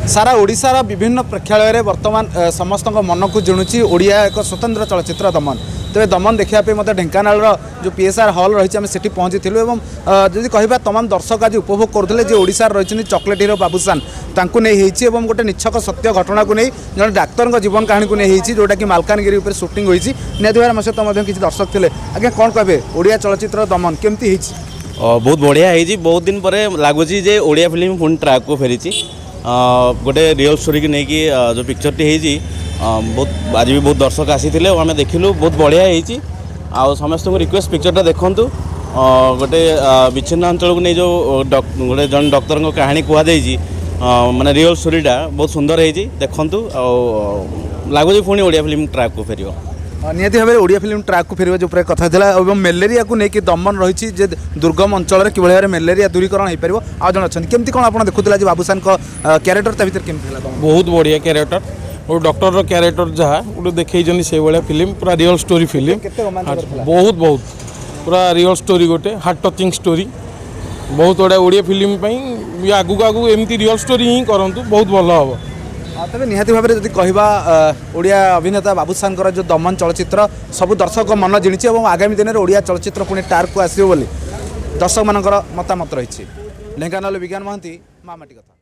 सारा ओडिशार विभिन्न प्रेक्षालय बर्तमान समस्त मन को जिणुची ओडिया एक स्वतंत्र चलचित्र दमन। तेज दमन देखापी मतलब ढेंकानाल जो पीएसआर हल रही है सेठी पहुँची जदि कह तमाम दर्शक आज उपभोग करुले ओडिशार रही चॉकलेट हीरो बाबूसान तांकु नहीं गोटे निछक सत्य घटना को नहीं जन डाक्तर जीवन कहानी को नहीं जोटा कि मालकानगिरी शूटिंग होती निहत भाव सहित किसी दर्शक थे आज्ञा कौन कहे ओडिया चलचित्र दमन केमती बहुत बढ़िया है बहुत दिन पर लगुच ओडिया फिल्म पुणी ट्रैक को फेरी गोटे रियल स्टोरी की लेकिन जो पिक्चर टी बहुत आज भी बहुत दर्शक आसी आम देखिलु बहुत बढ़िया है समस्त को रिक्वेस्ट पिक्चरटा देखूँ गोटे विच्छिन्न अंचल को नहीं जो गोटे जन डॉक्टर कहानी कहुई माने रियल स्टोरीटा बहुत सुंदर है देखूँ लगुच पुणी ओडिया फिल्म ट्रैक को फेर निहत भाव ओडिया फिल्म ट्रैक को फेर जो कथा था मेलेरिया को लेकिन दमन रही दुर्गम अंचल कि भाव मेलेरिया दूरीकरण हो पार आज जन अच्छा केमती कौन आप देखुला क्यारेक्टर बहुत बढ़िया क्यारेक्टर और डॉक्टर क्यारेक्टर जहाँ गोटे देखी से भाया फिल्म पूरा रियल स्टोरी फिल्म बहुत बहुत पूरा रियल स्टोरी गोटे हार्ट टचिंग स्टोरी बहुत गुड़ा ओडिया फिल्म आगू आगू एमती रियल स्टोरी ही करूँ बहुत भल हम तेज निहत भाव में कह ओडिया अभिनेता बाबूसान जो दमन चलचित्र सब दर्शक मन जिणी और आगामी दिन में ओडिया चलचित्र पुणी टार्क को आसो दर्शक मान मतामत रही ढेंकानाल विज्ञान महांती मामाटी कथा।